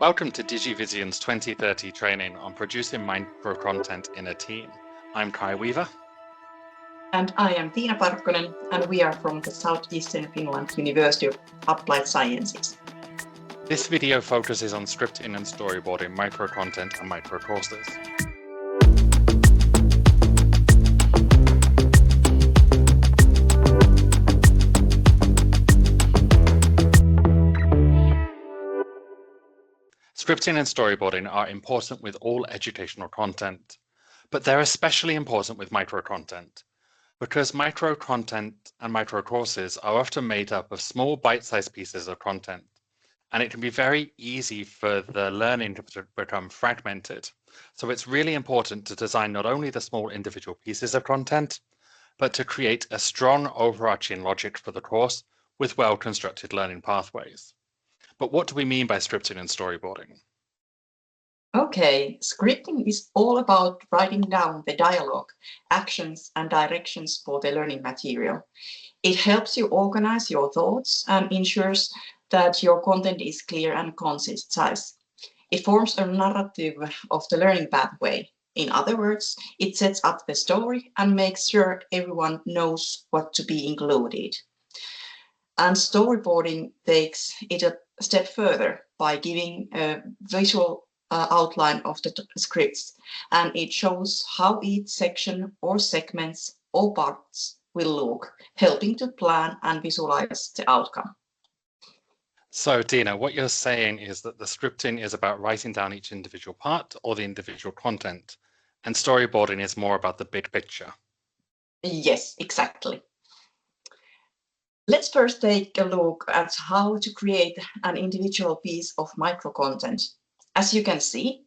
Welcome to DigiVision's 2030 training on producing micro content in a team. I'm Kai Weaver. And I am Tiina Parkkonen, and we are from the Southeastern Finland University of Applied Sciences. This video focuses on scripting and storyboarding micro content and micro courses. Scripting and storyboarding are important with all educational content, but they're especially important with micro content, because micro content and micro courses are often made up of small bite-sized pieces of content, and it can be very easy for the learning to become fragmented. So it's really important to design not only the small individual pieces of content, but to create a strong overarching logic for the course with well-constructed learning pathways. But what do we mean by scripting and storyboarding? Okay, scripting is all about writing down the dialogue, actions, and directions for the learning material. It helps you organize your thoughts and ensures that your content is clear and concise. It forms a narrative of the learning pathway. In other words, it sets up the story and makes sure everyone knows what to be included. And storyboarding takes it a step further by giving a visual outline of the scripts, and it shows how each section or segments or parts will look, helping to plan and visualize the outcome. So, Dina, what you're saying is that the scripting is about writing down each individual part or the individual content, and storyboarding is more about the big picture. Yes, exactly. Let's first take a look at how to create an individual piece of micro content. As you can see,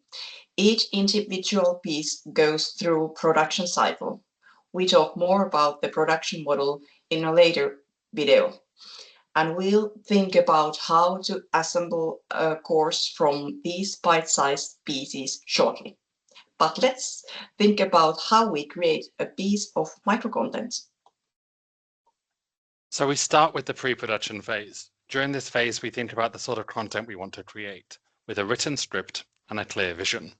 each individual piece goes through production cycle. We talk more about the production model in a later video, and we'll think about how to assemble a course from these bite-sized pieces shortly. But let's think about how we create a piece of micro content. So we start with the pre-production phase. During this phase, we think about the sort of content we want to create with a written script and a clear vision.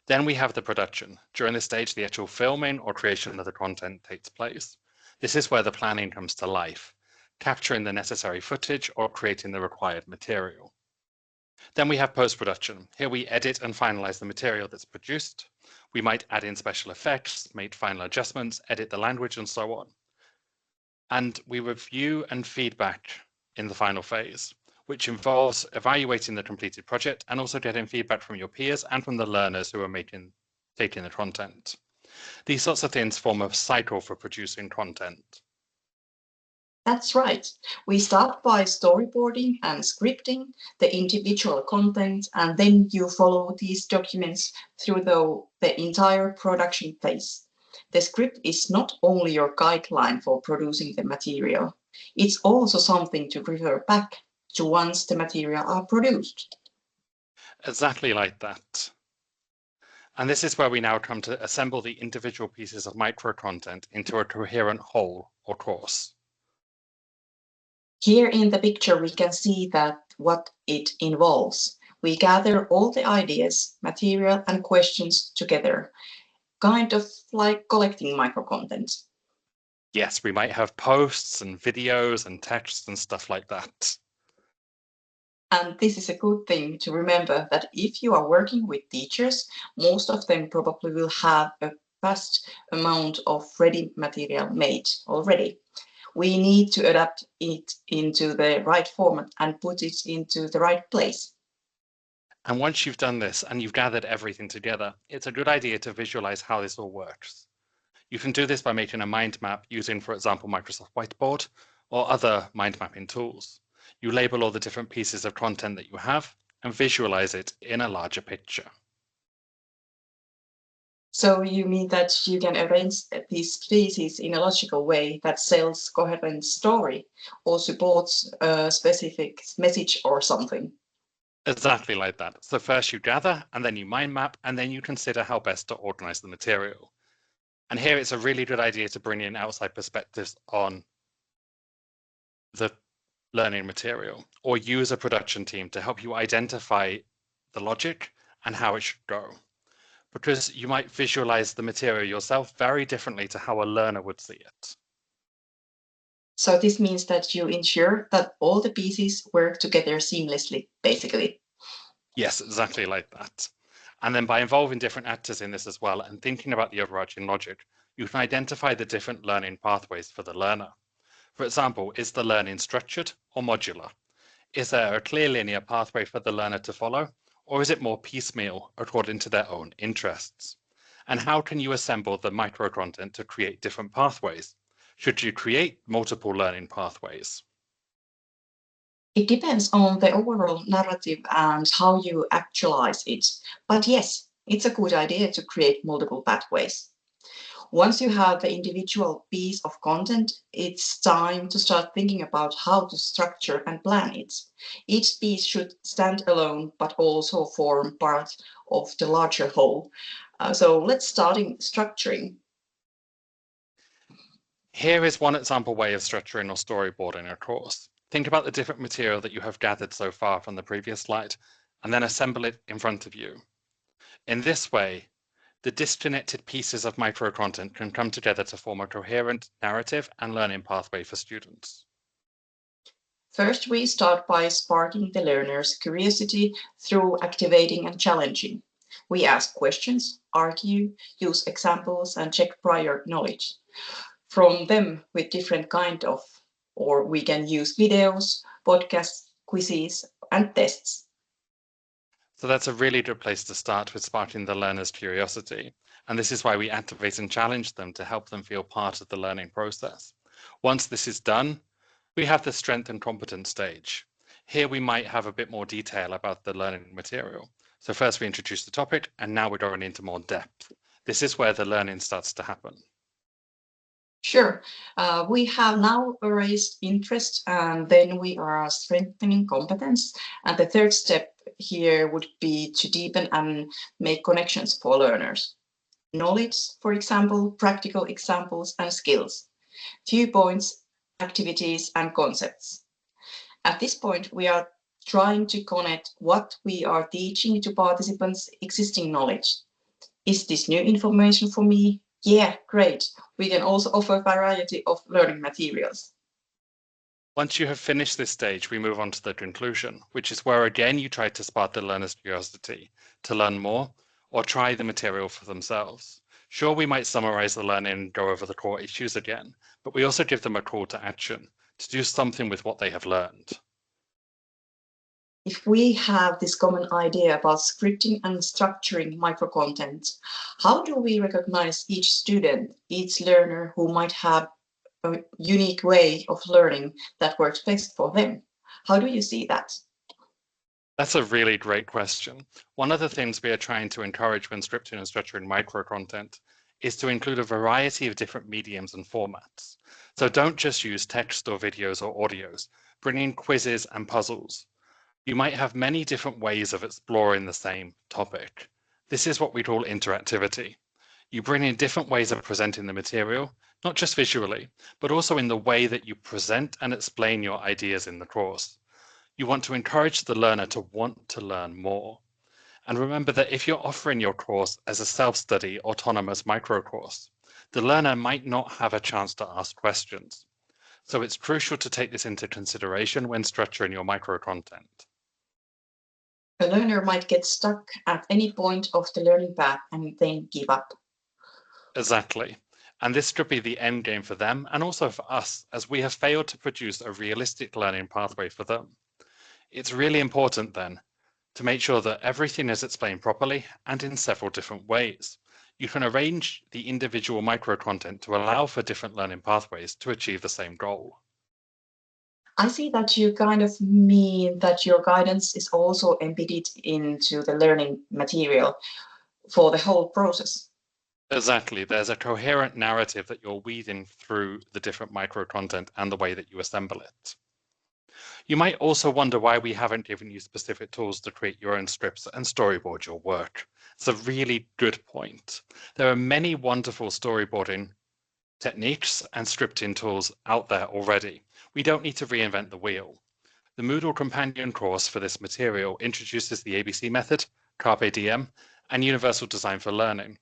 Then we have the production. During this stage, the actual filming or creation of the content takes place. This is where the planning comes to life, capturing the necessary footage or creating the required material. Then we have post-production. Here we edit and finalize the material that's produced. We might add in special effects, make final adjustments, edit the language, and so on. And we review and feedback in the final phase, which involves evaluating the completed project and also getting feedback from your peers and from the learners who are taking the content. These sorts of things form a cycle for producing content. That's right. We start by storyboarding and scripting the individual content, and then you follow these documents through the entire production phase. The script is not only your guideline for producing the material, it's also something to refer back to once the material are produced. Exactly like that. And this is where we now come to assemble the individual pieces of micro content into a coherent whole or course. Here in the picture, we can see that what it involves. We gather all the ideas, material, and questions together, kind of like collecting micro content. Yes, we might have posts and videos and texts and stuff like that. And this is a good thing to remember that if you are working with teachers, most of them probably will have a vast amount of ready material made already. We need to adapt it into the right format and put it into the right place. And once you've done this and you've gathered everything together, it's a good idea to visualize how this all works. You can do this by making a mind map using, for example, Microsoft Whiteboard or other mind mapping tools. You label all the different pieces of content that you have and visualize it in a larger picture. So you mean that you can arrange these pieces in a logical way that sells coherent story or supports a specific message or something? Exactly like that. So first you gather, and then you mind map, and then you consider how best to organize the material. And here it's a really good idea to bring in outside perspectives on the learning material, or use a production team to help you identify the logic, and how it should go. Because you might visualize the material yourself very differently to how a learner would see it. So this means that you ensure that all the pieces work together seamlessly, basically. Yes, exactly like that. And then by involving different actors in this as well and thinking about the overarching logic, you can identify the different learning pathways for the learner. For example, is the learning structured or modular? Is there a clear linear pathway for the learner to follow, or is it more piecemeal according to their own interests? And how can you assemble the microcontent to create different pathways? Should you create multiple learning pathways? It depends on the overall narrative and how you actualize it. But yes, it's a good idea to create multiple pathways. Once you have the individual piece of content, it's time to start thinking about how to structure and plan it. Each piece should stand alone, but also form part of the larger whole. So let's start in structuring. Here is one example way of structuring or storyboarding a course. Think about the different material that you have gathered so far from the previous slide, and then assemble it in front of you. In this way, the disconnected pieces of microcontent can come together to form a coherent narrative and learning pathway for students. First, we start by sparking the learner's curiosity through activating and challenging. We ask questions, argue, use examples, and check prior knowledge from them with different kind of, or we can use videos, podcasts, quizzes, and tests. So that's a really good place to start with sparking the learner's curiosity. And this is why we activate and challenge them to help them feel part of the learning process. Once this is done, we have the strength and competence stage. Here we might have a bit more detail about the learning material. So first we introduce the topic, and now we're going into more depth. This is where the learning starts to happen. Sure, we have now raised interest and then we are strengthening competence. And the third step here would be to deepen and make connections for learners. Knowledge, for example, practical examples and skills, viewpoints, activities and concepts. At this point, we are trying to connect what we are teaching to participants' existing knowledge. Is this new information for me? Yeah, great. We can also offer a variety of learning materials. Once you have finished this stage, we move on to the conclusion, which is where again you try to spark the learner's curiosity to learn more or try the material for themselves. Sure, we might summarize the learning and go over the core issues again, but we also give them a call to action to do something with what they have learned. If we have this common idea about scripting and structuring microcontent, how do we recognize each student, each learner who might have a unique way of learning that works best for them? How do you see that? That's a really great question. One of the things we are trying to encourage when scripting and structuring microcontent is to include a variety of different mediums and formats. So don't just use text or videos or audios, bring in quizzes and puzzles. You might have many different ways of exploring the same topic. This is what we call interactivity. You bring in different ways of presenting the material, not just visually, but also in the way that you present and explain your ideas in the course. You want to encourage the learner to want to learn more. And remember that if you're offering your course as a self-study autonomous microcourse, the learner might not have a chance to ask questions. So it's crucial to take this into consideration when structuring your microcontent. A learner might get stuck at any point of the learning path and then give up. Exactly. And this could be the end game for them and also for us, as we have failed to produce a realistic learning pathway for them. It's really important then to make sure that everything is explained properly and in several different ways. You can arrange the individual microcontent to allow for different learning pathways to achieve the same goal. I see that you kind of mean that your guidance is also embedded into the learning material for the whole process. Exactly. There's a coherent narrative that you're weaving through the different microcontent and the way that you assemble it. You might also wonder why we haven't given you specific tools to create your own scripts and storyboard your work. It's a really good point. There are many wonderful storyboarding techniques and scripting tools out there already. We don't need to reinvent the wheel. The Moodle companion course for this material introduces the ABC method, Carpe Diem, and Universal Design for Learning,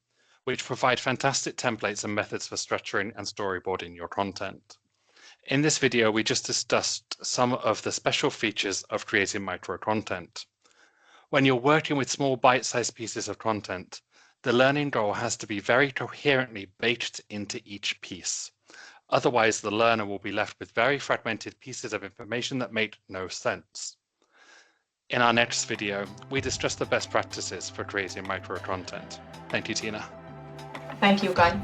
which provide fantastic templates and methods for structuring and storyboarding your content. In this video, we just discussed some of the special features of creating micro content. When you're working with small bite-sized pieces of content, the learning goal has to be very coherently baked into each piece. Otherwise, the learner will be left with very fragmented pieces of information that make no sense. In our next video, we discuss the best practices for creating micro content. Thank you, Tina. Thank you, Kai.